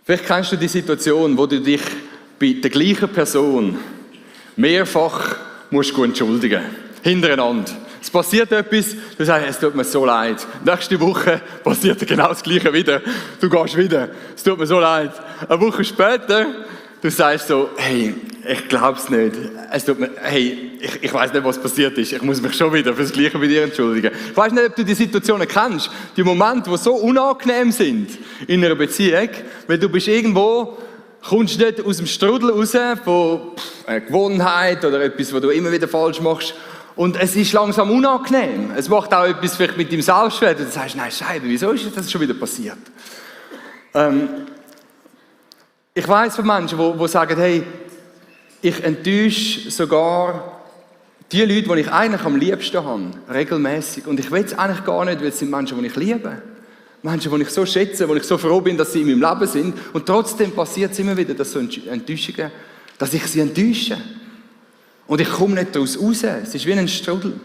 Vielleicht kennst du die Situation, wo du dich bei der gleichen Person mehrfach musst entschuldigen musst. Hintereinander. Es passiert etwas, du sagst, es tut mir so leid. Nächste Woche passiert genau das Gleiche wieder. Du gehst wieder, es tut mir so leid. Eine Woche später, du sagst so, hey, ich glaub's nicht. Es tut mir, hey, ich weiß nicht, was passiert ist. Ich muss mich schon wieder für das Gleiche bei dir entschuldigen. Ich weiß nicht, ob du die Situationen kennst. Die Momente, die so unangenehm sind in einer Beziehung, weil du bist irgendwo, kommst nicht aus dem Strudel raus von einer Gewohnheit oder etwas, was du immer wieder falsch machst. Und es ist langsam unangenehm. Es macht auch etwas vielleicht mit deinem Selbstwert. Und du sagst, nein, Scheibe, wieso ist das schon wieder passiert? Ich weiss von Menschen, die sagen, hey, ich enttäusche sogar die Leute, die ich eigentlich am liebsten habe, regelmäßig. Und ich will es eigentlich gar nicht, weil es sind Menschen, die ich liebe. Menschen, die ich so schätze, wo ich so froh bin, dass sie in meinem Leben sind. Und trotzdem passiert es immer wieder, dass so Enttäuschungen, dass ich sie enttäusche. Und ich komme nicht daraus raus. Es ist wie ein Strudel.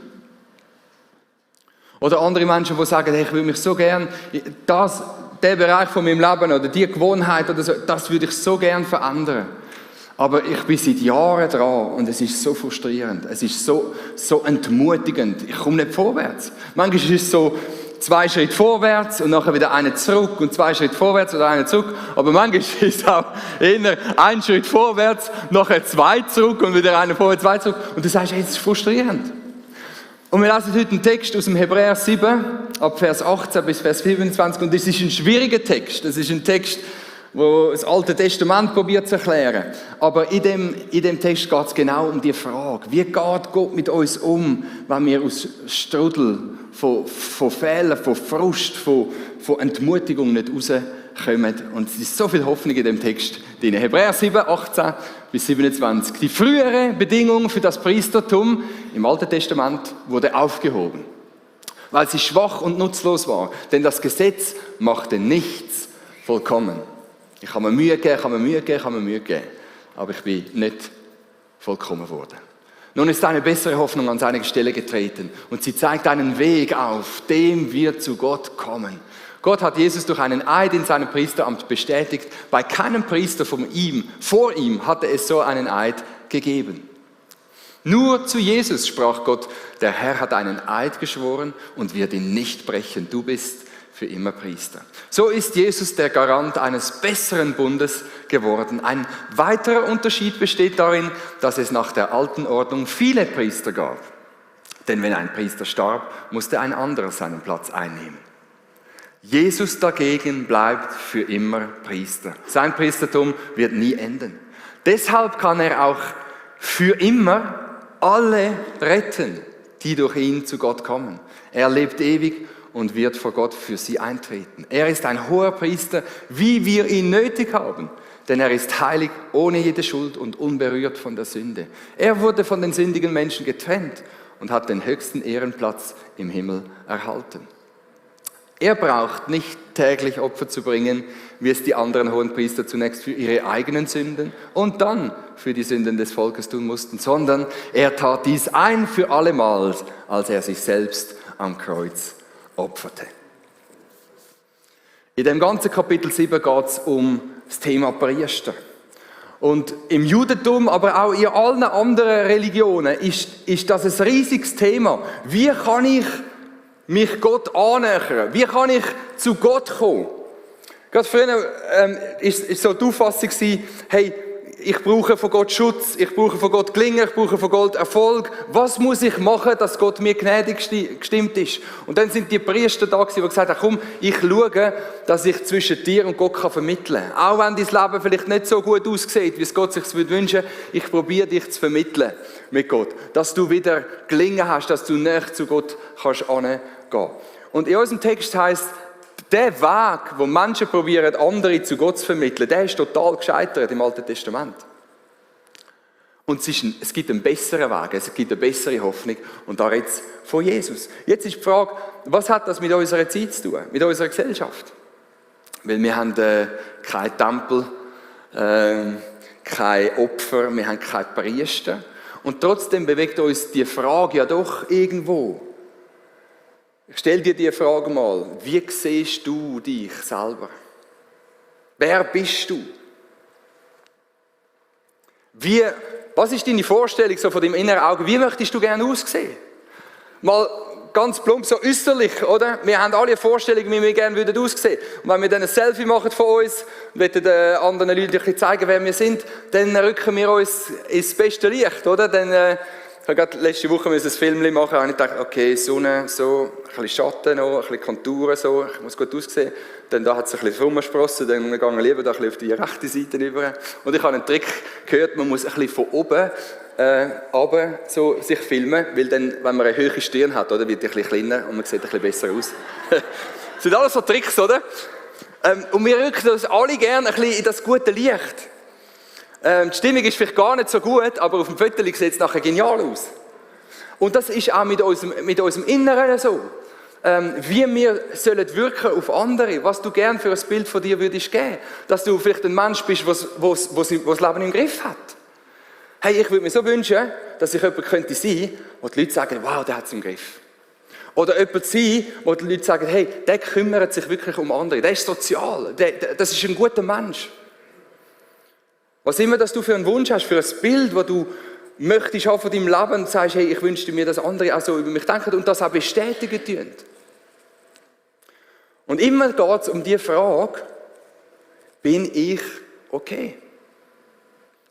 Oder andere Menschen, die sagen, hey, ich würde mich so gern, der Bereich von meinem Leben oder die Gewohnheit oder so, das würde ich so gern verändern. Aber ich bin seit Jahren dran und es ist so frustrierend. Es ist so entmutigend. Ich komme nicht vorwärts. Manchmal ist es so 2 Schritte vorwärts und nachher wieder einen zurück und 2 Schritte vorwärts oder einen zurück. Aber manchmal ist es auch eher 1 Schritt vorwärts, nachher 2 zurück und wieder einen vorwärts, 2 zurück. Und du sagst, hey, das ist frustrierend. Und wir lesen heute einen Text aus dem Hebräer 7, ab Vers 18 bis Vers 25. Und das ist ein schwieriger Text. Das ist ein Text, wo das Alte Testament probiert zu erklären. Aber in dem Text geht es genau um die Frage, wie geht Gott mit uns um, wenn wir aus Strudel von Fehlern, von Frust, von Entmutigung nicht rauskommen. Und es ist so viel Hoffnung in dem Text drin. Hebräer 7, 18 bis 27. Die frühere Bedingung für das Priestertum im Alten Testament wurde aufgehoben, weil sie schwach und nutzlos war. Denn das Gesetz machte nichts vollkommen. Ich habe mir Mühe gegeben, aber ich bin nicht vollkommen geworden. Nun ist eine bessere Hoffnung an seine Stelle getreten und sie zeigt einen Weg auf, dem wir zu Gott kommen. Gott hat Jesus durch einen Eid in seinem Priesteramt bestätigt. Bei keinem Priester vor ihm hatte es so einen Eid gegeben. Nur zu Jesus sprach Gott, der Herr hat einen Eid geschworen und wird ihn nicht brechen. Du bist für immer Priester. So ist Jesus der Garant eines besseren Bundes geworden. Ein weiterer Unterschied besteht darin, dass es nach der alten Ordnung viele Priester gab. Denn wenn ein Priester starb, musste ein anderer seinen Platz einnehmen. Jesus dagegen bleibt für immer Priester. Sein Priestertum wird nie enden. Deshalb kann er auch für immer alle retten, die durch ihn zu Gott kommen. Er lebt ewig und wird vor Gott für sie eintreten. Er ist ein hoher Priester, wie wir ihn nötig haben, denn er ist heilig, ohne jede Schuld und unberührt von der Sünde. Er wurde von den sündigen Menschen getrennt und hat den höchsten Ehrenplatz im Himmel erhalten. Er braucht nicht täglich Opfer zu bringen, wie es die anderen Hohenpriester zunächst für ihre eigenen Sünden und dann für die Sünden des Volkes tun mussten, sondern er tat dies ein für allemal, als er sich selbst am Kreuz opferte. In dem ganzen Kapitel 7 geht es um das Thema Priester. Und im Judentum, aber auch in allen anderen Religionen ist das ein riesiges Thema. Wie kann ich mich Gott annähern? Wie kann ich zu Gott kommen? Gerade früher ist so die Auffassung gewesen, hey, ich brauche von Gott Schutz, ich brauche von Gott Gelingen, ich brauche von Gott Erfolg. Was muss ich machen, dass Gott mir gnädig gestimmt ist? Und dann sind die Priester da gewesen, die gesagt haben, komm, ich schaue, dass ich zwischen dir und Gott vermitteln kann. Auch wenn dein Leben vielleicht nicht so gut aussieht, wie es Gott sich wünschen würde, ich probiere dich zu vermitteln mit Gott. Dass du wieder Gelingen hast, dass du näher zu Gott kannst angehen. Und in unserem Text heisst, der Weg, wo Menschen probieren, andere zu Gott zu vermitteln, der ist total gescheitert im Alten Testament. Und es gibt einen besseren Weg, es gibt eine bessere Hoffnung und da redet es von Jesus. Jetzt ist die Frage, was hat das mit unserer Zeit zu tun, mit unserer Gesellschaft? Weil wir haben keinen Tempel, kein Opfer, wir haben keinen Priester und trotzdem bewegt uns die Frage ja doch irgendwo. Ich stelle dir die Frage mal, wie siehst du dich selber? Wer bist du? Was ist deine Vorstellung so von deinem inneren Auge? Wie möchtest du gerne aussehen? Mal ganz plump, so äußerlich, oder? Wir haben alle eine Vorstellung, wie wir gerne aussehen würden. Und wenn wir dann ein Selfie machen von uns und wollen den anderen Leuten ein bisschen zeigen, wer wir sind, dann rücken wir uns ins beste Licht, oder? Dann, ich habe gerade letzte Woche ein Film machen und ich dachte, okay, Sonne, so, ein bisschen Schatten noch, ein bisschen Konturen, so, ich muss gut aussehen. Dann da hat es ein bisschen rumgesprossen, dann gehen wir lieber da ein bisschen auf die rechte Seite rüber. Und ich habe einen Trick gehört, man muss ein bisschen von oben runter so sich filmen, weil dann, wenn man eine hohe Stirn hat, oder, wird die ein bisschen kleiner und man sieht ein bisschen besser aus. Das sind alles so Tricks, oder? Und wir rücken uns alle gerne ein bisschen in das gute Licht. Die Stimmung ist vielleicht gar nicht so gut, aber auf dem Foto sieht es nachher genial aus. Und das ist auch mit unserem Inneren so. Wie wir sollen wirken auf andere, was du gerne für ein Bild von dir würdest geben. Dass du vielleicht ein Mensch bist, der das Leben im Griff hat. Hey, ich würde mir so wünschen, dass ich jemand könnte sein, wo die Leute sagen, wow, der hat es im Griff. Oder jemand sein, wo die Leute sagen, hey, der kümmert sich wirklich um andere, der ist sozial, das ist ein guter Mensch. Was immer, dass du für einen Wunsch hast, für ein Bild, das du möchtest haben von deinem Leben und sagst, hey, ich wünschte mir, dass andere auch so über mich denken und das auch bestätigen tun. Und immer geht es um die Frage, bin ich okay?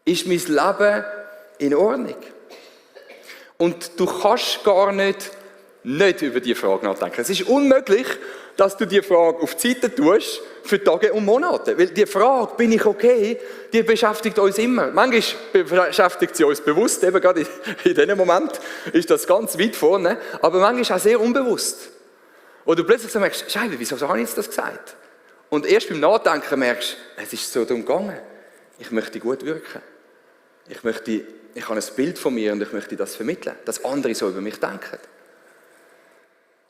Ist mein Leben in Ordnung? Und du kannst gar nicht über diese Frage nachdenken. Es ist unmöglich, dass du diese Frage auf die Seite tust für Tage und Monate. Weil die Frage, bin ich okay, die beschäftigt uns immer. Manchmal beschäftigt sie uns bewusst, eben gerade in diesem Moment ist das ganz weit vorne, aber manchmal auch sehr unbewusst. Wo du plötzlich so merkst, Scheibe, wieso habe ich jetzt das gesagt? Und erst beim Nachdenken merkst du, es ist so darum gegangen. Ich möchte gut wirken. Ich habe ein Bild von mir und ich möchte das vermitteln, dass andere so über mich denken.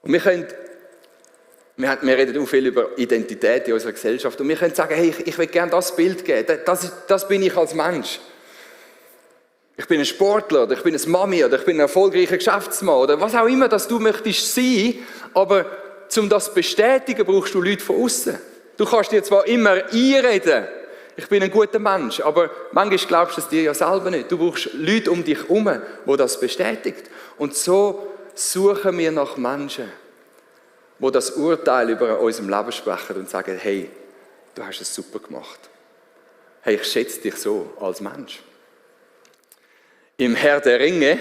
Und wir reden auch viel über Identität in unserer Gesellschaft und wir können sagen, hey, ich will gerne das Bild geben, das bin ich als Mensch. Ich bin ein Sportler oder ich bin eine Mami oder ich bin ein erfolgreicher Geschäftsmann oder was auch immer, dass du möchtest sein, aber um das zu bestätigen, brauchst du Leute von außen. Du kannst dir zwar immer einreden, ich bin ein guter Mensch, aber manchmal glaubst du es dir ja selber nicht. Du brauchst Leute um dich herum, die das bestätigt. Und so suchen wir nach Menschen, die das Urteil über unserem Leben sprechen und sagen, hey, du hast es super gemacht. Hey, ich schätze dich so als Mensch. Im Herr der Ringe,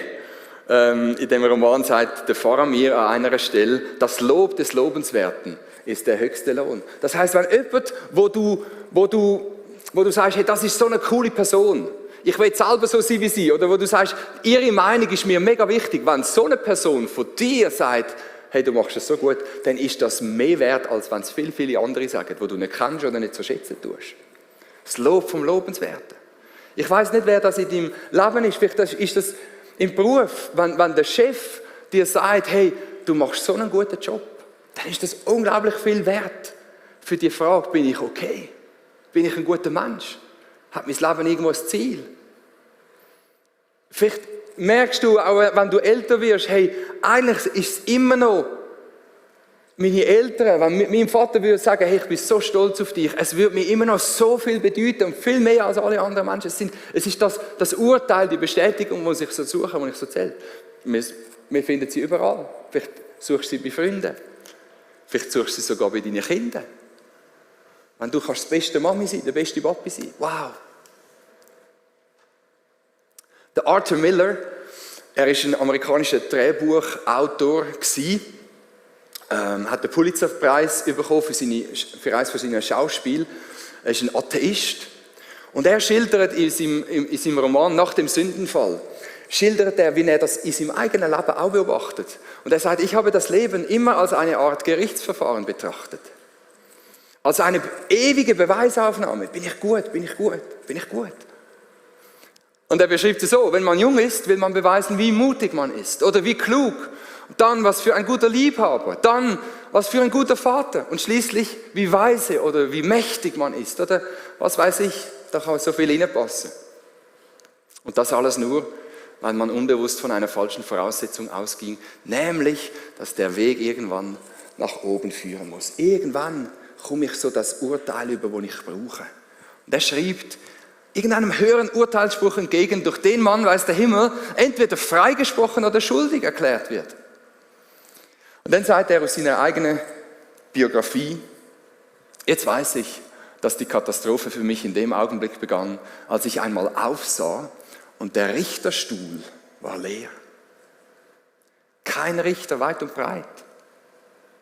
in dem Roman sagt der Faramir an einer Stelle, das Lob des Lobenswerten ist der höchste Lohn. Das heißt, wenn jemand, wo du sagst, hey, das ist so eine coole Person, ich will selber so sein wie sie, oder wo du sagst, ihre Meinung ist mir mega wichtig, wenn so eine Person von dir sagt, hey, du machst es so gut, dann ist das mehr wert, als wenn es viele andere sagen, die du nicht kennst oder nicht so schätzen tust. Das Lob vom Lobenswerten. Ich weiss nicht, wer das in deinem Leben ist. Vielleicht ist das im Beruf, wenn der Chef dir sagt, hey, du machst so einen guten Job, dann ist das unglaublich viel wert für die Frage, bin ich okay? Bin ich ein guter Mensch? Hat mein Leben irgendwo ein Ziel? Vielleicht merkst du, auch wenn du älter wirst, hey, eigentlich ist es immer noch meine Eltern, wenn mein Vater würde sagen, hey, ich bin so stolz auf dich, es würde mir immer noch so viel bedeuten und viel mehr als alle anderen Menschen. Es ist das Urteil, die Bestätigung, die ich so suche, die ich so zähle. Wir finden sie überall. Vielleicht suchst du sie bei Freunden. Vielleicht suchst du sie sogar bei deinen Kindern. Wenn du kannst die beste Mami sein, der beste Papi sein. Wow. Der Arthur Miller, er ist ein amerikanischer Drehbuchautor gewesen. Hat den Pulitzer-Preis bekommen für eines von seinen Schauspielen. Er ist ein Atheist. Und er schildert in seinem Roman «Nach dem Sündenfall», schildert er, wie er das in seinem eigenen Leben auch beobachtet. Und er sagt, ich habe das Leben immer als eine Art Gerichtsverfahren betrachtet. Als eine ewige Beweisaufnahme. Bin ich gut? Bin ich gut? Bin ich gut? Und er beschreibt es so, wenn man jung ist, will man beweisen, wie mutig man ist oder wie klug. Dann, was für ein guter Liebhaber. Dann, was für ein guter Vater. Und schließlich, wie weise oder wie mächtig man ist. Oder was weiß ich, da kann so viel reinpassen. Und das alles nur, weil man unbewusst von einer falschen Voraussetzung ausging. Nämlich, dass der Weg irgendwann nach oben führen muss. Irgendwann komme ich so das Urteil über, das ich brauche. Und er schreibt irgendeinem höheren Urteilsspruch entgegen, durch den Mann weiß der Himmel, entweder freigesprochen oder schuldig erklärt wird. Und dann sagt er aus seiner eigenen Biografie, jetzt weiß ich, dass die Katastrophe für mich in dem Augenblick begann, als ich einmal aufsah und der Richterstuhl war leer. Kein Richter weit und breit.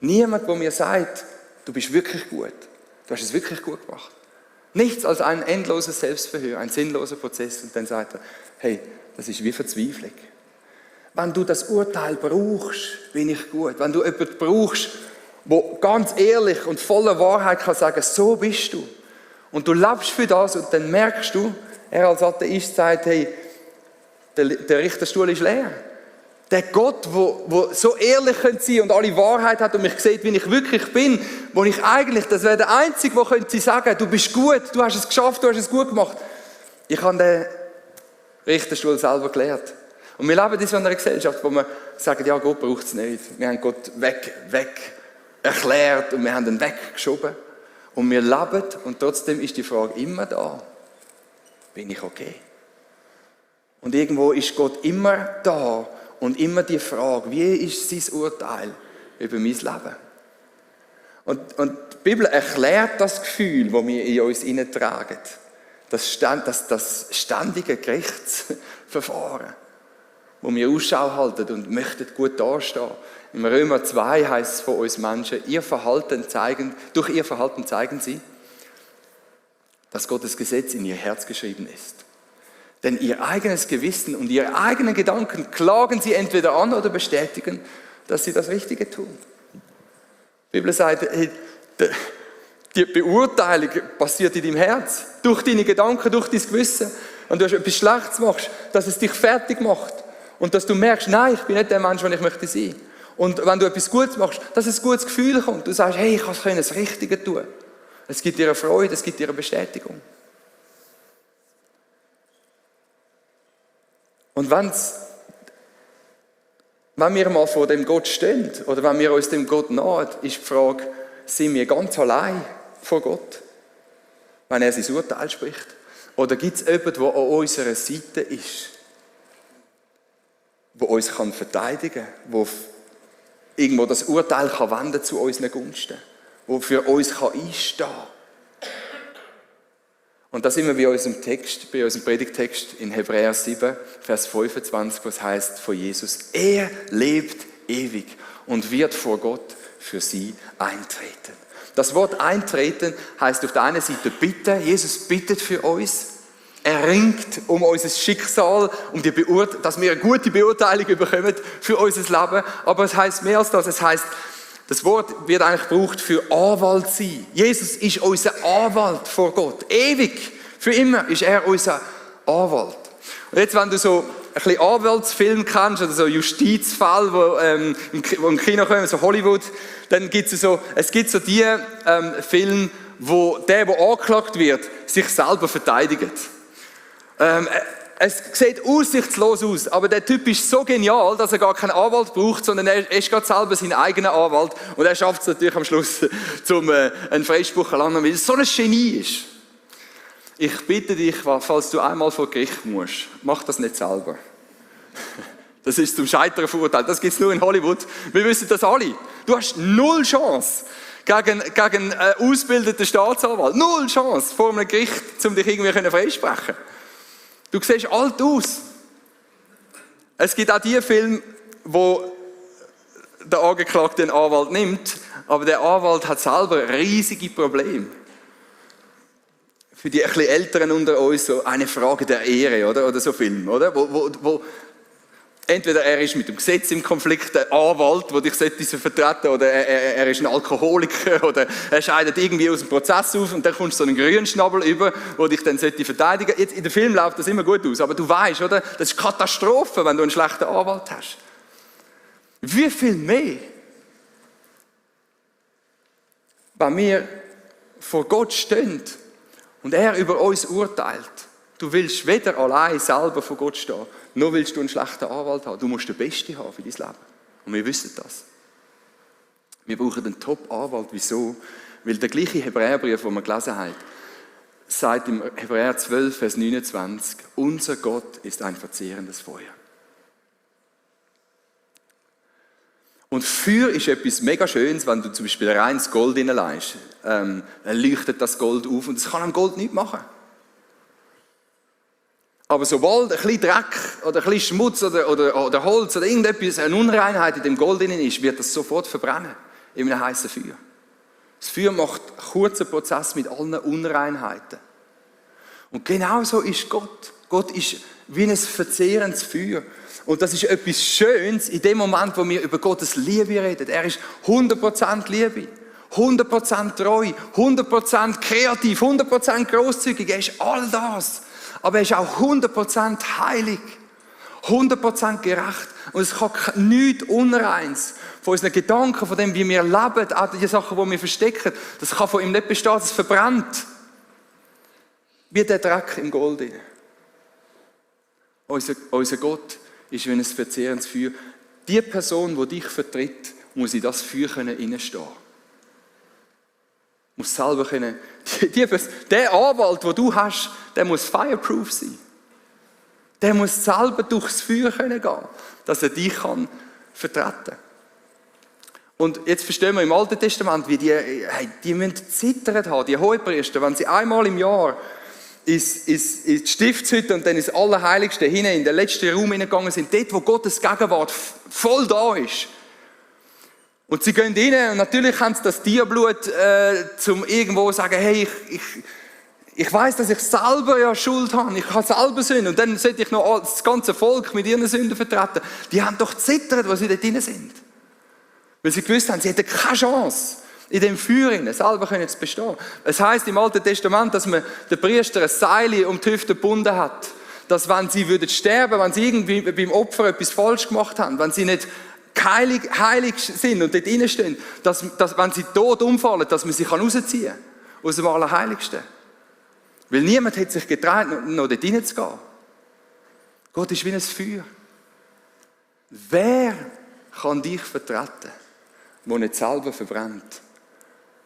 Niemand, wo mir sagt, du bist wirklich gut, du hast es wirklich gut gemacht. Nichts als ein endloses Selbstverhör, ein sinnloser Prozess. Und dann sagt er, hey, das ist wie Verzweiflung. Wenn du das Urteil brauchst, bin ich gut. Wenn du jemanden brauchst, der ganz ehrlich und voller Wahrheit kann sagen, so bist du. Und du lebst für das und dann merkst du, er als Atheist sagt, hey, der Richterstuhl ist leer. Der Gott, der so ehrlich sein könnte und alle Wahrheit hat und mich sieht, wie ich wirklich bin, wo ich eigentlich, das wäre der Einzige, der könnte sagen, du bist gut, du hast es geschafft, du hast es gut gemacht. Ich habe den Richterstuhl selber gelernt. Und wir leben in so einer Gesellschaft, wo wir sagen, ja, Gott braucht es nicht. Wir haben Gott weg erklärt und wir haben ihn weggeschoben. Und wir leben und trotzdem ist die Frage immer da. Bin ich okay? Und irgendwo ist Gott immer da und immer die Frage, wie ist sein Urteil über mein Leben? Und die Bibel erklärt das Gefühl, das wir in uns hineintragen. Das ständige Gerichtsverfahren, wo wir Ausschau halten und möchten gut dastehen. Im Römer 2 heißt es von uns Menschen, durch ihr Verhalten zeigen sie, dass Gottes Gesetz in ihr Herz geschrieben ist. Denn ihr eigenes Gewissen und ihre eigenen Gedanken klagen sie entweder an oder bestätigen, dass sie das Richtige tun. Die Bibel sagt, hey, die Beurteilung passiert in deinem Herz, durch deine Gedanken, durch dein Gewissen. Und du hast etwas Schlechtes machst, dass es dich fertig macht. Und dass du merkst, nein, ich bin nicht der Mensch, den ich möchte sein. Und wenn du etwas Gutes machst, dass ein gutes Gefühl kommt. Du sagst, hey, ich kann das Richtige tun. Es gibt dir eine Freude, es gibt dir eine Bestätigung. Und wenn wir mal vor dem Gott stehen, oder wenn wir uns dem Gott nahen, ist die Frage, sind wir ganz allein vor Gott, wenn er sein Urteil spricht? Oder gibt es jemanden, der an unserer Seite ist, der uns verteidigen kann, der irgendwo das Urteil wenden zu unseren Gunsten, der für uns einstehen kann? Und da sind wir bei unserem Predigtext in Hebräer 7, Vers 25, was heißt von Jesus, er lebt ewig und wird vor Gott für sie eintreten. Das Wort eintreten heißt auf der einen Seite bitten, Jesus bittet für uns, er ringt um unser Schicksal, dass wir eine gute Beurteilung bekommen für unser Leben, aber es heißt mehr als das, es heißt, das Wort wird eigentlich gebraucht für Anwalt sein. Jesus ist unser Anwalt vor Gott. Ewig, für immer ist er unser Anwalt. Und jetzt, wenn du so ein bisschen Anwaltsfilm kennst, oder so Justizfälle, wo im Kino kommen, so Hollywood, dann gibt es so die Filme, wo der angeklagt wird, sich selber verteidigt. Es sieht aussichtslos aus, aber der Typ ist so genial, dass er gar keinen Anwalt braucht, sondern er ist gerade selber sein eigener Anwalt und er schafft es natürlich am Schluss, einen Freispruch zu landen, weil er so ein Genie ist. Ich bitte dich, falls du einmal vor Gericht musst, mach das nicht selber. Das ist zum Scheitern verurteilt, das gibt es nur in Hollywood. Wir wissen das alle. Du hast null Chance gegen einen ausgebildeten Staatsanwalt. Null Chance vor einem Gericht, um dich irgendwie freisprechen. Du siehst alt aus. Es gibt auch die Filme, wo der Angeklagte den Anwalt nimmt, aber der Anwalt hat selber riesige Probleme. Für die ein bisschen Älteren unter uns so eine Frage der Ehre, oder so Filme, oder? Wo entweder er ist mit dem Gesetz im Konflikt, der Anwalt, der dich vertreten oder er ist ein Alkoholiker oder er scheidet irgendwie aus dem Prozess auf und dann kommst du so einen grünen Schnabel über, der dich dann verteidigen sollte. Jetzt, in dem Film läuft das immer gut aus, aber du weißt, oder? Das ist Katastrophe, wenn du einen schlechten Anwalt hast. Wie viel mehr, wenn wir vor Gott stehen und er über uns urteilt. Du willst weder allein selber vor Gott stehen, noch willst du einen schlechten Anwalt haben. Du musst den Besten haben für dein Leben. Und wir wissen das. Wir brauchen einen Top-Anwalt. Wieso? Weil der gleiche Hebräerbrief, den wir gelesen haben, sagt im Hebräer 12, Vers 29, unser Gott ist ein verzehrendes Feuer. Und Feuer ist etwas mega Schönes, wenn du zum Beispiel reines Gold hineinlegst. Dann leuchtet das Gold auf und das kann am Gold nichts machen. Aber sobald ein bisschen Dreck oder ein bisschen Schmutz oder Holz oder irgendetwas, eine Unreinheit in dem Gold drin ist, wird das sofort verbrennen in einem heißen Feuer. Das Feuer macht einen kurzen Prozess mit allen Unreinheiten. Und genau so ist Gott. Gott ist wie ein verzehrendes Feuer. Und das ist etwas Schönes in dem Moment, wo wir über Gottes Liebe reden. Er ist 100% Liebe, 100% treu, 100% kreativ, 100% grosszügig. Er ist all das. Aber er ist auch 100% heilig, 100% gerecht. Und es kann nichts Unreins von unseren Gedanken, von dem, wie wir leben, auch die Sachen, die wir verstecken, das kann von ihm nicht bestehen, es verbrennt. Wie der Dreck im Gold. Unser Gott ist wie ein verzehrendes Feuer. Die Person, die dich vertritt, muss in das Feuer hineinstehen. Muss selber können. Der Anwalt, den du hast, der muss fireproof sein. Der muss selber durchs Feuer gehen können, dass er dich vertreten kann. Und jetzt verstehen wir im Alten Testament, wie die müssen zittern haben, die Hohepriester, wenn sie einmal im Jahr in die Stiftshütte und dann ins Allerheiligste hinein, in den letzten Raum hineingegangen sind, dort, wo Gottes Gegenwart voll da ist. Und sie gehen rein und natürlich haben sie das Tierblut, zum irgendwo sagen, hey, ich weiss, dass ich selber ja Schuld habe, ich habe selber Sünde und dann sollte ich noch das ganze Volk mit ihren Sünden vertreten. Die haben doch zittert, als sie dort drin sind. Weil sie gewusst haben, sie hätten keine Chance, in dem Feuer selber zu bestehen. Es heisst im Alten Testament, dass man den Priester ein Seil um die Hüfte gebunden hat, dass wenn sie sterben würden, wenn sie irgendwie beim Opfer etwas falsch gemacht haben, wenn sie nicht heilig sind und dort drin stehen, dass wenn sie tot umfallen, dass man sie rausziehen kann aus dem Allerheiligsten. Weil niemand hat sich getraut, noch dort reinzugehen. Gott ist wie ein Feuer. Wer kann dich vertreten, der nicht selber verbrennt,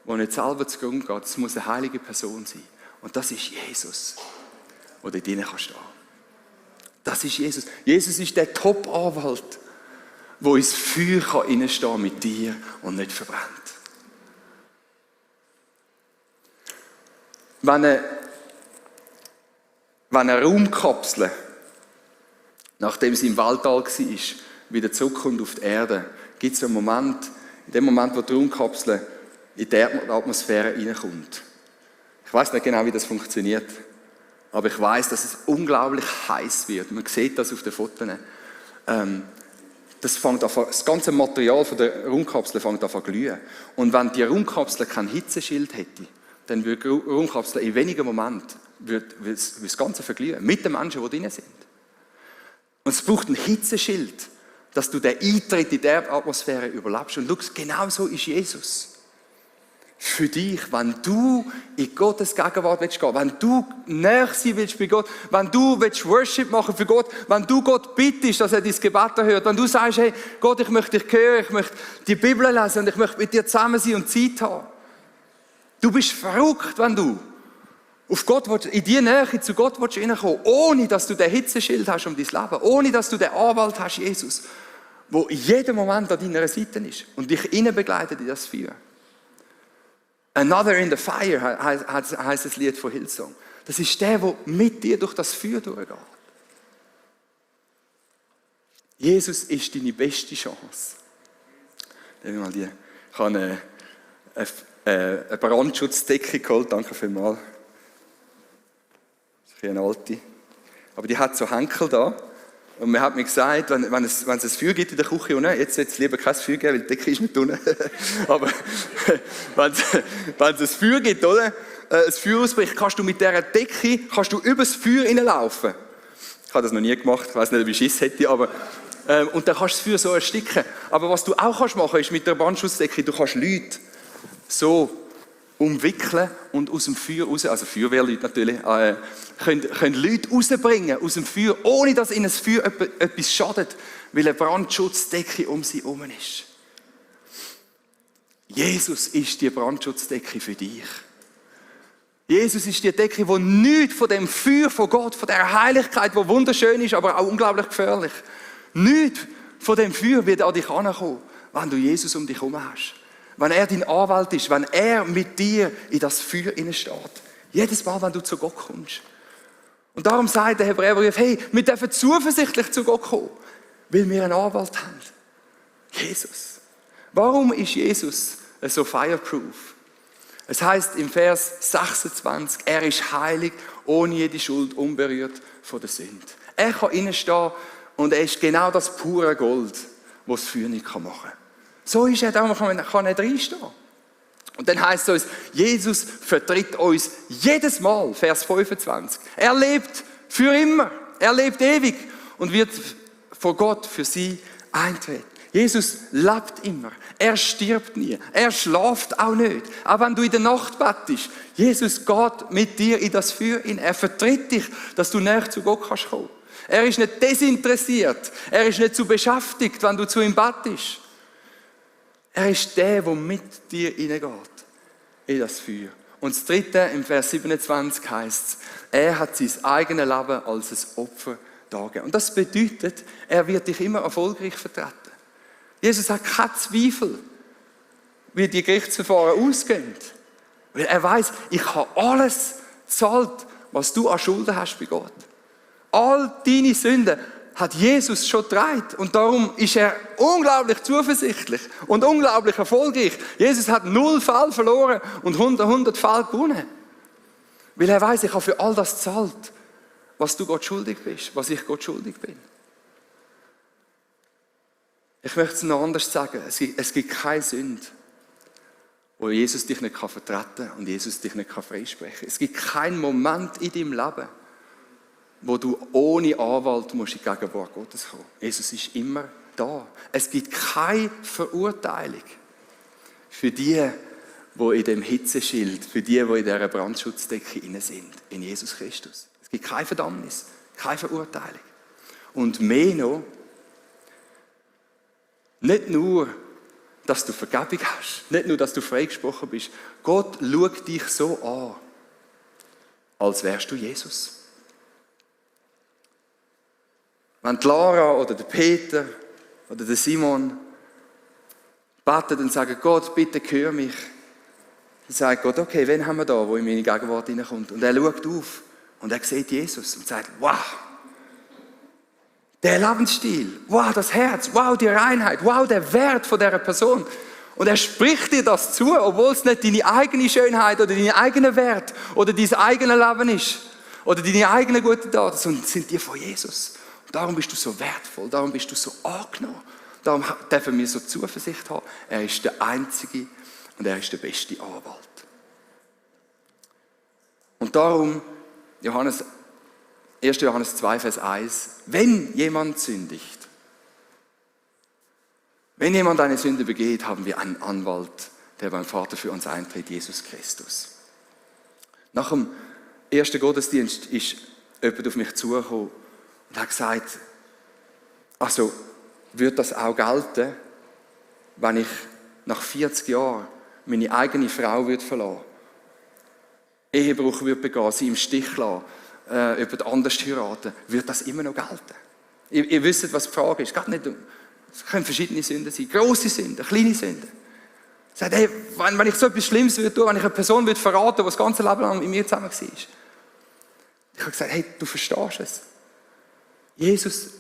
der nicht selber zugrunde geht? Es muss eine heilige Person sein. Und das ist Jesus, der dort rein kann stehen. Das ist Jesus. Jesus ist der Top-Anwalt, der ins Feuer reinstehen kann mit dir und nicht verbrennt. Wenn eine Raumkapsel, nachdem sie im Weltall war, wieder zurückkommt auf die Erde, gibt es einen Moment, in dem Moment, wo die Raumkapsel in die Atmosphäre reinkommt. Ich weiß nicht genau, wie das funktioniert, aber ich weiß, dass es unglaublich heiß wird. Man sieht das auf den Fotos. Das ganze Material von der Raumkapsel fängt an zu glühen. Und wenn die Raumkapsel kein Hitzeschild hätte, dann würde die Raumkapsel in wenigen Momenten das Ganze verglühen, mit den Menschen, die drin sind. Und es braucht ein Hitzeschild, dass du den Eintritt in die Erdatmosphäre überlebst. Und schau, genau so ist Jesus. Für dich, wenn du in Gottes Gegenwart willst gehen, wenn du näher sein willst bei Gott, wenn du willst Worship machen für Gott, wenn du Gott bittest, dass er dein Gebet erhört, wenn du sagst, hey Gott, ich möchte dich hören, ich möchte die Bibel lesen und ich möchte mit dir zusammen sein und Zeit haben. Du bist verrückt, wenn du auf Gott willst, in die Nähe zu Gott hineinkommen, ohne dass du den Hitzeschild hast um dein Leben, ohne dass du den Anwalt hast, Jesus, der in jedem Moment an deiner Seite ist und dich begleitet in das Feuer. Another in the Fire heisst das Lied von Hillsong. Das ist der mit dir durch das Feuer durchgeht. Jesus ist deine beste Chance. Ich habe eine Brandschutzdecke geholt, danke vielmals. Das ist eine alte. Aber die hat so Henkel da. Und man hat mir gesagt, wenn es ein Feuer gibt in der Küche, jetzt sollte es lieber kein Feuer geben, weil die Decke ist nicht unten. Aber wenn es ein Feuer gibt, oder? Ein Feuer ausbricht, kannst du mit dieser Decke über das Feuer hineinlaufen. Ich habe das noch nie gemacht, ich weiß nicht, ob ich Schiss hätte, aber und dann kannst du das Feuer so ersticken. Aber was du auch machen kannst, ist mit der Brandschutzdecke, du kannst Leute so umwickeln und aus dem Feuer raus, also Feuerwehrleute natürlich, können Leute rausbringen aus dem Feuer, ohne dass ihnen das Feuer etwas schadet, weil eine Brandschutzdecke um sie herum ist. Jesus ist die Brandschutzdecke für dich. Jesus ist die Decke, die nichts von dem Feuer von Gott, von der Heiligkeit, die wunderschön ist, aber auch unglaublich gefährlich, nichts von dem Feuer wird an dich herankommen, wenn du Jesus um dich herum hast. Wenn er dein Anwalt ist, wenn er mit dir in das Feuer steht. Jedes Mal, wenn du zu Gott kommst. Und darum sagt der Hebräerbrief, hey, wir dürfen zuversichtlich zu Gott kommen, weil wir einen Anwalt haben. Jesus. Warum ist Jesus so fireproof? Es heißt im Vers 26, er ist heilig, ohne jede Schuld, unberührt von der Sünde. Er kann reinstehen und er ist genau das pure Gold, was das Feuer nicht machen kann. So ist er, darum kann er reinstehen. Und dann heißt es uns, Jesus vertritt uns jedes Mal, Vers 25. Er lebt für immer, er lebt ewig und wird vor Gott für sie eintreten. Jesus lebt immer, er stirbt nie, er schläft auch nicht. Auch wenn du in der Nacht bettest, Jesus geht mit dir in das Feuer hin. Er vertritt dich, dass du näher zu Gott kannst kommen. Er ist nicht desinteressiert, er ist nicht zu beschäftigt, wenn du zu ihm bettest. Er ist der mit dir hineingeht in das Feuer. Und das Dritte, im Vers 27 heißt es, er hat sein eigenes Leben als ein Opfer dargegeben. Und das bedeutet, er wird dich immer erfolgreich vertreten. Jesus hat keinen Zweifel, wie die Gerichtsverfahren ausgehen. Weil er weiß, ich habe alles gezahlt, was du an Schulden hast bei Gott. All deine Sünden hat Jesus schon getragen. Und darum ist er unglaublich zuversichtlich und unglaublich erfolgreich. Jesus hat 0 Fälle verloren und 100 Fälle gewonnen. Weil er weiß, ich habe für all das gezahlt, was du Gott schuldig bist, was ich Gott schuldig bin. Ich möchte es noch anders sagen. Es gibt keine Sünde, wo Jesus dich nicht vertreten kann und Jesus dich nicht freisprechen kann. Es gibt keinen Moment in deinem Leben, wo du ohne Anwalt musst in die Gegenwart Gottes kommen. Jesus ist immer da. Es gibt keine Verurteilung für die in dem Hitzeschild, für die in dieser Brandschutzdecke inne sind, in Jesus Christus. Es gibt keine Verdammnis, keine Verurteilung. Und mehr noch, nicht nur, dass du Vergebung hast, nicht nur, dass du freigesprochen bist. Gott schaut dich so an, als wärst du Jesus. Wenn die Lara oder der Peter oder der Simon beten und sagen, Gott, bitte hör mich, dann sagt Gott, okay, wen haben wir da, wo in meine Gegenwart hineinkommt? Und er schaut auf und er sieht Jesus und sagt, wow, der Lebensstil, wow, das Herz, wow, die Reinheit, wow, der Wert von dieser Person. Und er spricht dir das zu, obwohl es nicht deine eigene Schönheit oder dein eigener Wert oder dein eigenes Leben ist oder deine eigenen guten Taten, sondern sind die von Jesus. Und darum bist du so wertvoll, darum bist du so angenommen. Darum dürfen wir so Zuversicht haben. Er ist der Einzige und er ist der beste Anwalt. Und darum, 1. Johannes 2, Vers 1, wenn jemand sündigt, wenn jemand eine Sünde begeht, haben wir einen Anwalt, der beim Vater für uns eintritt, Jesus Christus. Nach dem ersten Gottesdienst ist jemand auf mich zugekommen und hat gesagt, also würde das auch gelten, wenn ich nach 40 Jahren meine eigene Frau würde verlassen, Ehebruch würde begehen, sie im Stich lassen, jemand anders heiraten, wird das immer noch gelten. Ihr wisst, was die Frage ist. Es können verschiedene Sünden sein, grosse Sünden, kleine Sünden. Sagt, hey, wenn ich so etwas Schlimmes würde tun, wenn ich eine Person würde verraten, die das ganze Leben lang mit mir zusammen war. Ich habe gesagt, hey, du verstehst es. Jesus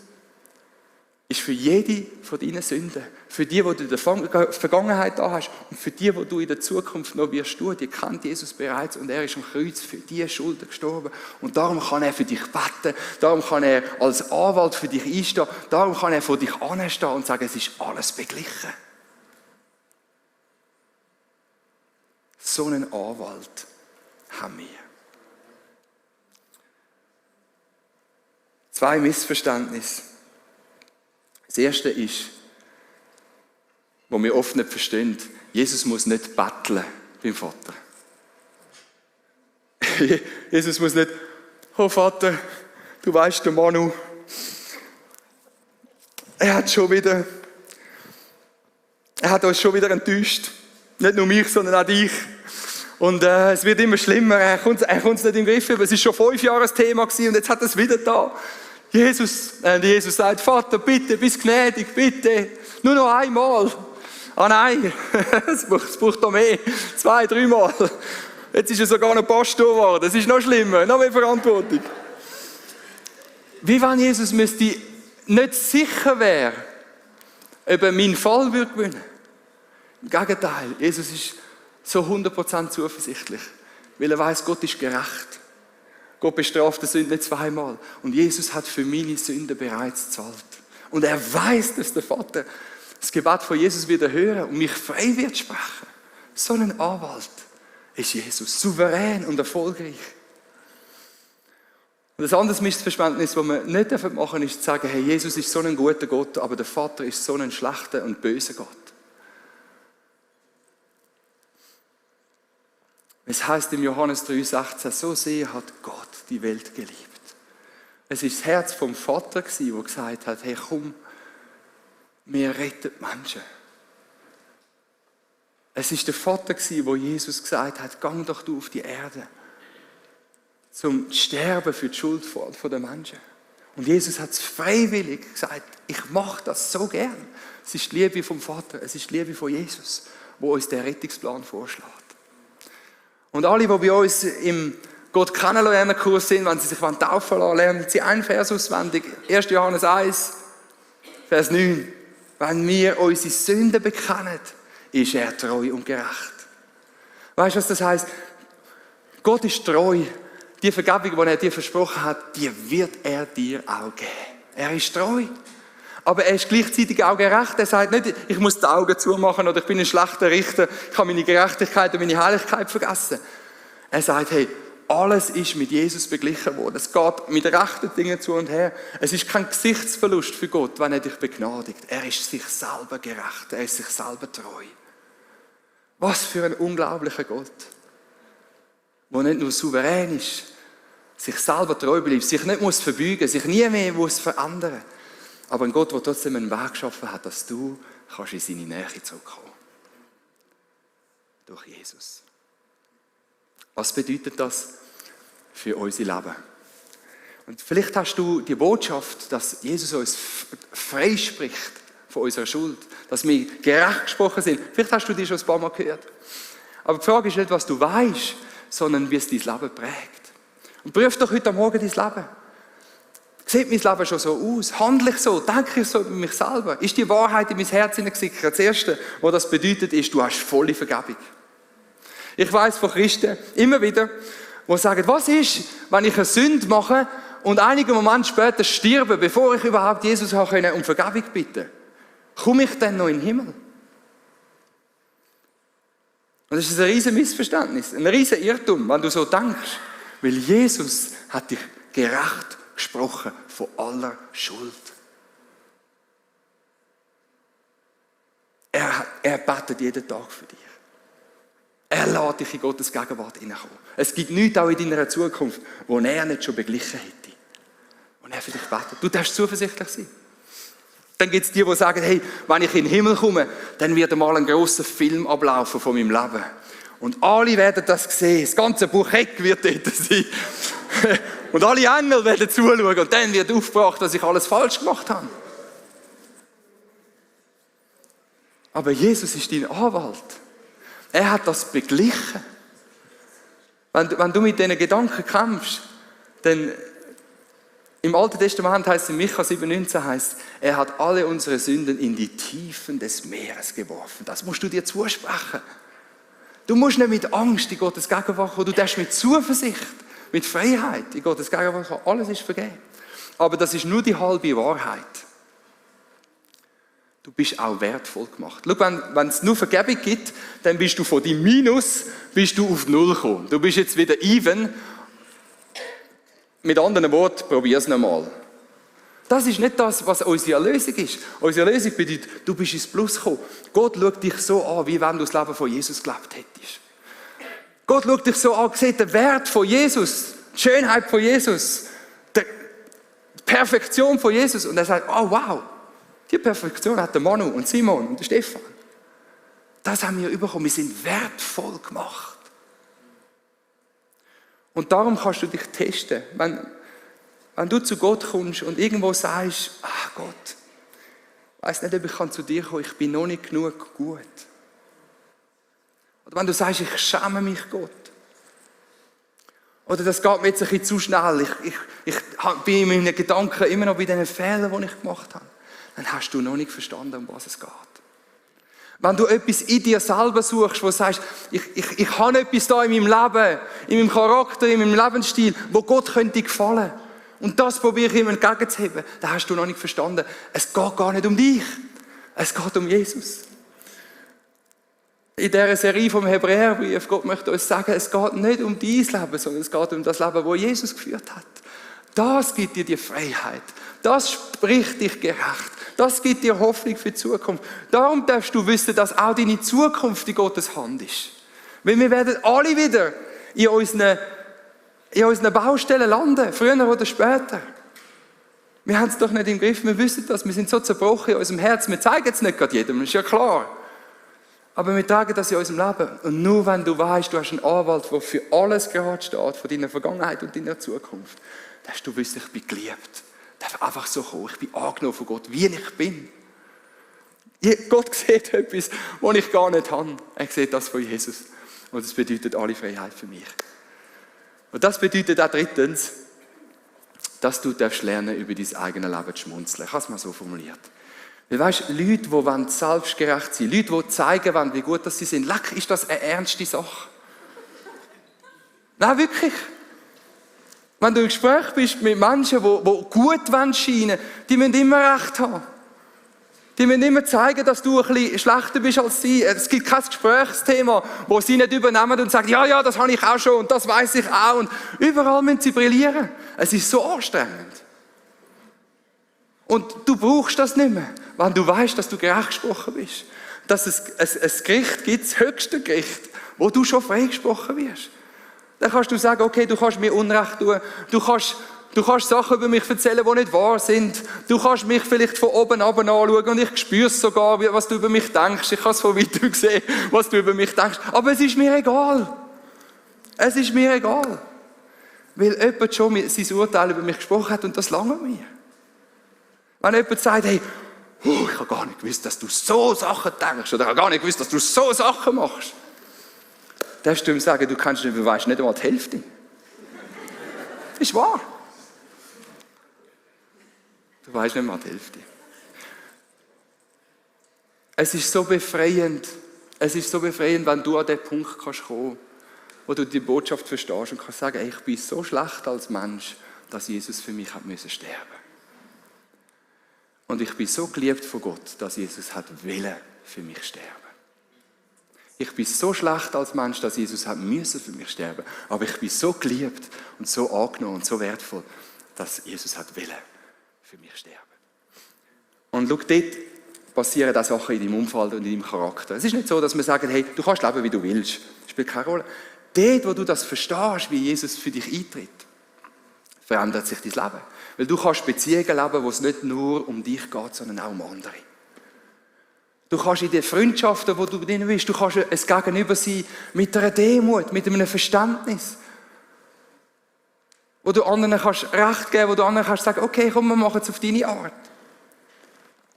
ist für jede von deinen Sünden, für die du in der Vergangenheit da hast und für die du in der Zukunft noch wirst tun, die kennt Jesus bereits und er ist am Kreuz für diese Schulden gestorben und darum kann er für dich beten, darum kann er als Anwalt für dich einstehen, darum kann er vor dich anstehen und sagen, es ist alles beglichen. So einen Anwalt haben wir. 2 Missverständnisse. Das erste ist, was wir oft nicht verstehen, Jesus muss nicht betteln beim Vater. Jesus muss nicht, oh Vater, du weißt, der Manu, er hat uns schon wieder enttäuscht. Nicht nur mich, sondern auch dich. Und es wird immer schlimmer, er kommt es nicht in den Griff, aber es war schon 5 Jahre ein Thema gewesen, und jetzt hat er es wieder da. Jesus sagt, Vater, bitte, bist gnädig, bitte, nur noch einmal. Ah nein, es braucht noch mehr, 2, 3 Mal. Jetzt ist er sogar noch Pastor geworden, das ist noch schlimmer, noch mehr Verantwortung. Wie wenn Jesus nicht sicher wäre, ob er meinen Fall gewinnen würde. Im Gegenteil, Jesus ist so 100% zuversichtlich, weil er weiß, Gott ist gerecht. Gott bestraft die Sünde nicht 2-mal. Und Jesus hat für meine Sünde bereits gezahlt. Und er weiß, dass der Vater das Gebet von Jesus wieder hören und mich frei wird sprechen. So ein Anwalt ist Jesus, souverän und erfolgreich. Und ein anderes Missverständnis, das wir nicht machen dürfen, ist zu sagen, hey, Jesus ist so ein guter Gott, aber der Vater ist so ein schlechter und böser Gott. Es heißt im Johannes 3,16, so sehr hat Gott die Welt geliebt. Es ist das Herz vom Vater gewesen, der gesagt hat, hey komm, wir retten die Menschen. Es ist der Vater gewesen, der Jesus gesagt hat, gang doch du auf die Erde, zum Sterben für die Schuld der Menschen. Und Jesus hat es freiwillig gesagt, ich mache das so gern. Es ist die Liebe vom Vater, es ist die Liebe von Jesus, wo uns der Rettungsplan vorschlägt. Und alle, die bei uns im Gott kennenlernen Kurs sind, wenn sie sich taufen lassen, lernen sie einen Vers auswendig. 1. Johannes 1, Vers 9. Wenn wir unsere Sünden bekennen, ist er treu und gerecht. Weißt du, was das heisst? Gott ist treu. Die Vergebung, die er dir versprochen hat, die wird er dir auch geben. Er ist treu. Aber er ist gleichzeitig auch gerecht. Er sagt nicht, ich muss die Augen zumachen oder ich bin ein schlechter Richter, ich habe meine Gerechtigkeit und meine Heiligkeit vergessen. Er sagt, hey, alles ist mit Jesus beglichen worden. Es geht mit rechten Dingen zu und her. Es ist kein Gesichtsverlust für Gott, wenn er dich begnadigt. Er ist sich selber gerecht. Er ist sich selber treu. Was für ein unglaublicher Gott, der nicht nur souverän ist, sich selber treu bleibt, sich nicht muss verbeugen, sich nie mehr muss verändern. Aber ein Gott, der trotzdem einen Weg geschaffen hat, dass du kannst in seine Nähe zurückkommen. Durch Jesus. Was bedeutet das für unser Leben? Und vielleicht hast du die Botschaft, dass Jesus uns freispricht von unserer Schuld, dass wir gerecht gesprochen sind. Vielleicht hast du die schon ein paar Mal gehört. Aber die Frage ist nicht, was du weißt, sondern wie es dein Leben prägt. Und prüf doch heute Morgen dein Leben. Sieht mein Leben schon so aus? Handle ich so? Denke ich so über mich selber? Ist die Wahrheit in mein Herz hineingesickert? Das Erste, was das bedeutet, ist, du hast volle Vergebung. Ich weiss von Christen immer wieder, die sagen, was ist, wenn ich eine Sünde mache und einige Momente später sterbe, bevor ich überhaupt Jesus um Vergebung bitten kann? Komme ich dann noch in den Himmel? Und das ist ein riesen Missverständnis, ein riesen Irrtum, wenn du so denkst. Weil Jesus hat dich gerecht gesprochen von aller Schuld. Er betet jeden Tag für dich. Er lässt dich in Gottes Gegenwart hineinkommen. Es gibt nichts auch in deiner Zukunft, wo er nicht schon beglichen hätte. Und er für dich betet. Du darfst zuversichtlich sein. Dann gibt es die, die sagen, hey, wenn ich in den Himmel komme, dann wird einmal ein grosser Film ablaufen von meinem Leben. Und alle werden das sehen. Das ganze Buchheck wird dort sein. Und alle Engel werden zuschauen. Und dann wird aufgebracht, dass ich alles falsch gemacht habe. Aber Jesus ist dein Anwalt. Er hat das beglichen. Wenn du mit diesen Gedanken kämpfst, dann im Alten Testament heißt es, in Micha 7,19 heißt, er hat alle unsere Sünden in die Tiefen des Meeres geworfen. Das musst du dir zusprechen. Du musst nicht mit Angst in Gottes Gegenwart kommen, du darfst mit Zuversicht, mit Freiheit in Gottes Gegenwart kommen. Alles ist vergeben. Aber das ist nur die halbe Wahrheit. Du bist auch wertvoll gemacht. Schau, wenn es nur Vergebung gibt, dann bist du von deinem Minus auf Null gekommen. Du bist jetzt wieder even. Mit anderen Worten, probier es nochmal. Das ist nicht das, was unsere Erlösung ist. Unsere Erlösung bedeutet, du bist ins Plus gekommen. Gott schaut dich so an, wie wenn du das Leben von Jesus gelebt hättest. Gott schaut dich so an, sieht den Wert von Jesus, die Schönheit von Jesus, die Perfektion von Jesus. Und er sagt, oh wow, die Perfektion hat der Manu und Simon und der Stefan. Das haben wir bekommen. Wir sind wertvoll gemacht. Und darum kannst du dich testen. Wenn du zu Gott kommst und irgendwo sagst, Gott, ich weiss nicht, ob ich zu dir kommen kann, ich bin noch nicht genug gut. Oder wenn du sagst, ich schäme mich, Gott. Oder das geht mir jetzt ein bisschen zu schnell, ich bin in meinen Gedanken immer noch bei den Fehlern, die ich gemacht habe. Dann hast du noch nicht verstanden, um was es geht. Wenn du etwas in dir selber suchst, wo du sagst, ich habe etwas da in meinem Leben, in meinem Charakter, in meinem Lebensstil, wo Gott könnte gefallen. Und das probiere ich ihm entgegenzuheben. Dann hast du noch nicht verstanden. Es geht gar nicht um dich. Es geht um Jesus. In dieser Serie vom Hebräerbrief, Gott möchte uns sagen, es geht nicht um dein Leben, sondern es geht um das Leben, das Jesus geführt hat. Das gibt dir die Freiheit. Das spricht dich gerecht. Das gibt dir Hoffnung für die Zukunft. Darum darfst du wissen, dass auch deine Zukunft in Gottes Hand ist. Weil wir werden alle wieder in unseren Baustellen landen, früher oder später. Wir haben es doch nicht im Griff, wir wissen das, wir sind so zerbrochen in unserem Herz, wir zeigen es nicht gerade jedem, das ist ja klar. Aber wir tragen das in unserem Leben. Und nur wenn du weißt, du hast einen Anwalt, der für alles gerade steht, von deiner Vergangenheit und deiner Zukunft, darfst du wissen, ich bin geliebt. Ich darf einfach so kommen, ich bin angenommen von Gott, wie ich bin. Gott sieht etwas, was ich gar nicht habe. Er sieht das von Jesus. Und das bedeutet alle Freiheit für mich. Und das bedeutet auch drittens, dass du lernen darfst, über dein eigenes Leben zu schmunzeln. Ich habe es mal so formuliert. Weil weißt, Leute, die selbstgerecht sein wollen, Leute, die zeigen wollen, wie gut sie sind, leck, ist das eine ernste Sache. Nein, wirklich. Wenn du im Gespräch bist mit Menschen, die gut scheinen wollen, die müssen immer Recht haben. Die müssen immer zeigen, dass du ein bisschen schlechter bist als sie. Es gibt kein Gesprächsthema, wo sie nicht übernehmen und sagen, ja, das habe ich auch schon und das weiß ich auch. Und überall müssen sie brillieren. Es ist so anstrengend. Und du brauchst das nicht mehr, wenn du weißt, dass du gerecht gesprochen bist. Dass es ein Gericht gibt, das höchste Gericht, wo du schon freigesprochen wirst. Dann kannst du sagen, okay, du kannst mir Unrecht tun, du kannst Sachen über mich erzählen, die nicht wahr sind. Du kannst mich vielleicht von oben ab anschauen und ich spüre es sogar, was du über mich denkst. Ich kann es von weitem sehen, was du über mich denkst. Aber es ist mir egal. Es ist mir egal. Weil jemand schon sein Urteil über mich gesprochen hat und das lange mir. Wenn jemand sagt, hey, ich habe gar nicht gewusst, dass du so Sachen denkst oder ich habe gar nicht gewusst, dass du so Sachen machst. Dann darfst du ihm sagen, du weißt nicht einmal die Hälfte. Ist wahr. Du weißt nicht mal die Hälfte. Es ist so befreiend, wenn du an den Punkt kannst kommen, wo du die Botschaft verstehst und kannst sagen, ey, ich bin so schlecht als Mensch, dass Jesus für mich hat müssen sterben. Und ich bin so geliebt von Gott, dass Jesus hat wollen für mich sterben. Ich bin so schlecht als Mensch, dass Jesus hat müssen für mich sterben. Aber ich bin so geliebt und so angenommen und so wertvoll, dass Jesus hat wollen für mich sterben. Und schau, dort passieren auch Sachen in deinem Umfeld und in deinem Charakter. Es ist nicht so, dass wir sagen, hey, du kannst leben, wie du willst. Das spielt keine Rolle. Dort, wo du das verstehst, wie Jesus für dich eintritt, verändert sich dein Leben. Weil du kannst Beziehungen leben, wo es nicht nur um dich geht, sondern auch um andere. Du kannst in den Freundschaften, wo du drin bist, du kannst ein Gegenüber sein mit einer Demut, mit einem Verständnis. Wo du anderen kannst Recht geben, wo du anderen kannst sagen, okay, komm, wir machen es auf deine Art.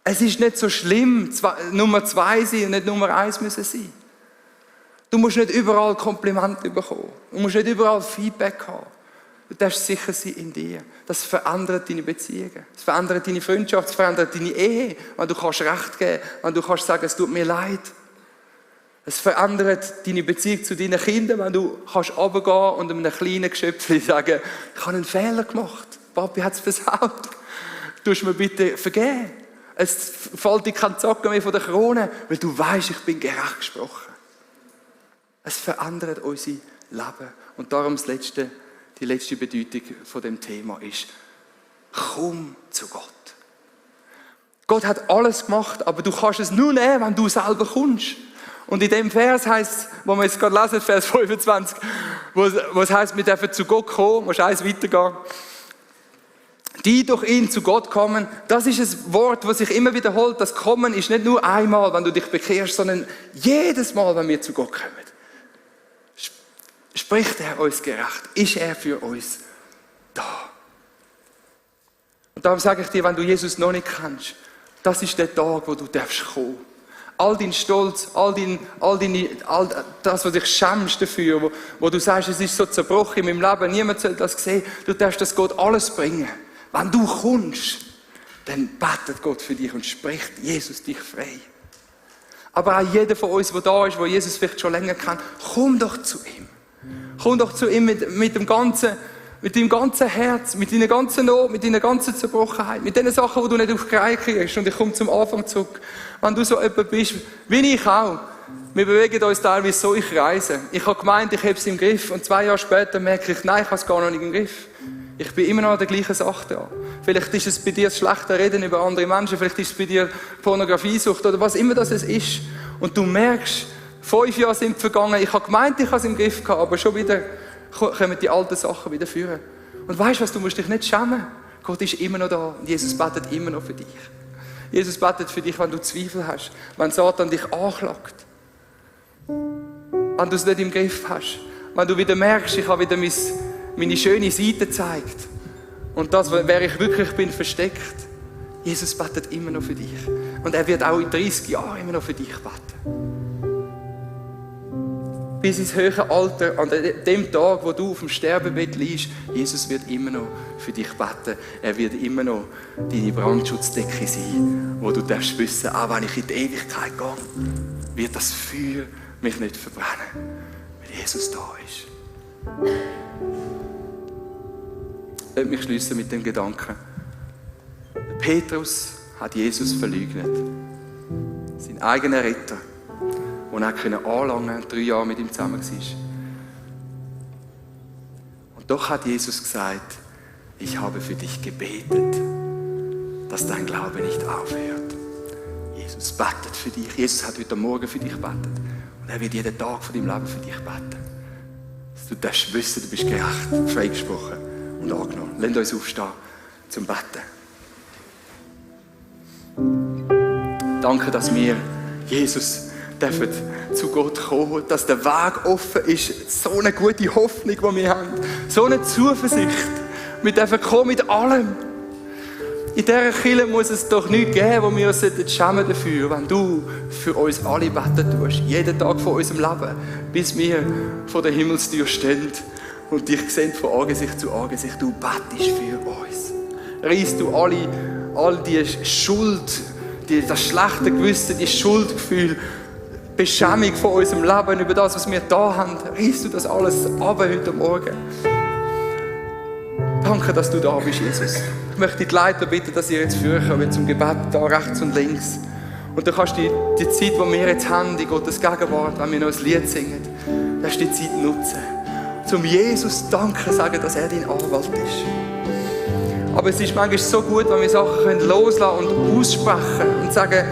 Es ist nicht so schlimm, Nummer 2 sein und nicht Nummer 1 müssen sein. Du musst nicht überall Komplimente bekommen. Du musst nicht überall Feedback haben. Du darfst sicher sein in dir. Das verändert deine Beziehungen. Das verändert deine Freundschaft, das verändert deine Ehe. Wenn du kannst Recht geben, wenn du kannst sagen, es tut mir leid. Es verändert deine Beziehung zu deinen Kindern, wenn du kannst runtergehen und einem kleinen Geschöpfchen sagen, ich habe einen Fehler gemacht. Papi hat es versaut. Tust mir bitte vergeben. Es fällt dir kein Zacken mehr von der Krone, weil du weißt, ich bin gerecht gesprochen. Es verändert unser Leben. Und darum die letzte Bedeutung von dem Thema ist, komm zu Gott. Gott hat alles gemacht, aber du kannst es nur nehmen, wenn du selber kommst. Und in dem Vers heisst, wo wir jetzt gerade lesen, Vers 25, wo es heisst, wir dürfen zu Gott kommen, musst eins weitergehen. Die durch ihn zu Gott kommen, das ist ein Wort, das sich immer wiederholt. Das Kommen ist nicht nur einmal, wenn du dich bekehrst, sondern jedes Mal, wenn wir zu Gott kommen. Spricht er uns gerecht? Ist er für uns da? Und darum sage ich dir, wenn du Jesus noch nicht kennst, das ist der Tag, wo du darfst kommen. All dein Stolz, all das, was dich schämst dafür, wo du sagst, es ist so zerbrochen in meinem Leben, niemand soll das sehen, du darfst das Gott alles bringen. Wenn du kommst, dann betet Gott für dich und spricht Jesus dich frei. Aber auch jeder von uns, der da ist, der Jesus vielleicht schon länger kennt, komm doch zu ihm. Komm doch zu ihm mit deinem ganzen Herz, mit deiner ganzen Not, mit deiner ganzen Zerbrochenheit, mit den Sachen, die du nicht auf die Reihe kriegst. Und ich komme zum Anfang zurück. Wenn du so jemand bist, wie ich auch, wir bewegen uns teilweise so, ich reise. Ich habe gemeint, ich habe es im Griff und 2 Jahre später merke ich, nein, ich habe es gar noch nicht im Griff. Ich bin immer noch an der gleichen Sache da. Vielleicht ist es bei dir das schlechte Reden über andere Menschen, vielleicht ist es bei dir Pornografiesucht oder was immer das ist. Und du merkst, 5 Jahre sind vergangen, ich habe gemeint, ich habe es im Griff gehabt, aber schon wieder kommen die alten Sachen wieder führen. Und weißt du was, du musst dich nicht schämen. Gott ist immer noch da und Jesus betet immer noch für dich. Jesus betet für dich, wenn du Zweifel hast, wenn Satan dich anklagt. Wenn du es nicht im Griff hast. Wenn du wieder merkst, ich habe wieder meine schöne Seite gezeigt. Und das, wer ich wirklich bin, versteckt. Jesus betet immer noch für dich. Und er wird auch in 30 Jahren immer noch für dich beten. Bis ins höhere Alter, an dem Tag, wo du auf dem Sterbebett liegst, Jesus wird immer noch für dich beten. Er wird immer noch deine Brandschutzdecke sein, wo du darfst wissen, auch wenn ich in die Ewigkeit gehe, wird das Feuer mich nicht verbrennen, weil Jesus da ist. Ich möchte mich schließen mit dem Gedanken. Petrus hat Jesus verleugnet. Sein eigener Retter. Und er konnte anlangen, 3 Jahre mit ihm zusammen war. Und doch hat Jesus gesagt, ich habe für dich gebetet, dass dein Glaube nicht aufhört. Jesus betet für dich. Jesus hat heute Morgen für dich gebetet. Und er wird jeden Tag von deinem Leben für dich beten. Dass du darfst wissen, du bist gerecht, freigesprochen und angenommen. Lasst uns aufstehen zum Beten. Danke, dass wir, Jesus, dürfen zu Gott kommen, dass der Weg offen ist. So eine gute Hoffnung, die wir haben. So eine Zuversicht. Wir dürfen kommen mit allem. In dieser Kirche muss es doch nichts geben, wo wir uns schämen dafür, wenn du für uns alle beten tust. Jeden Tag von unserem Leben, bis wir vor der Himmelstür stehen und dich sehen von Angesicht zu Angesicht. Du betest für uns. Reißt du all die Schuld, das schlechte Gewissen, die Schuldgefühle, Beschämung von unserem Leben über das, was wir da haben. Reißt du das alles ab heute Morgen? Danke, dass du da bist, Jesus. Ich möchte die Leiter bitten, dass ihr jetzt führen zum Gebet, da rechts und links. Und du kannst die Zeit, die wir jetzt haben, in Gottes Gegenwart, wenn wir noch ein Lied singen, darfst du die Zeit nutzen, zum Jesus Danke sagen, dass er dein Anwalt ist. Aber es ist manchmal so gut, wenn wir Sachen loslassen und aussprechen und sagen,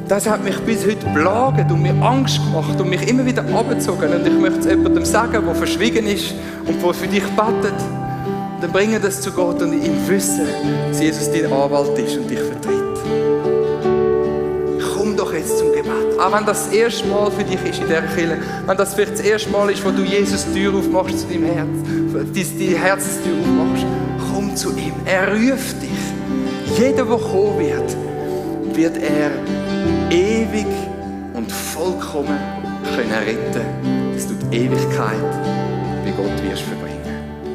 das hat mich bis heute plagt und mir Angst gemacht und mich immer wieder abgezogen. Und ich möchte es jemandem sagen, der verschwiegen ist und der für dich betet. Und dann bringen das zu Gott und ihm wissen, dass Jesus dein Anwalt ist und dich vertritt. Komm doch jetzt zum Gebet. Auch wenn das erste Mal für dich ist in dieser Kirche, wenn das vielleicht das erste Mal ist, wo du Jesus die Tür aufmachst zu deinem Herz, die Herzenstür aufmachst, komm zu ihm. Er ruft dich. Jeder, der kommen wird er ewig und vollkommen können retten, dass du die Ewigkeit bei Gott wirst verbringen.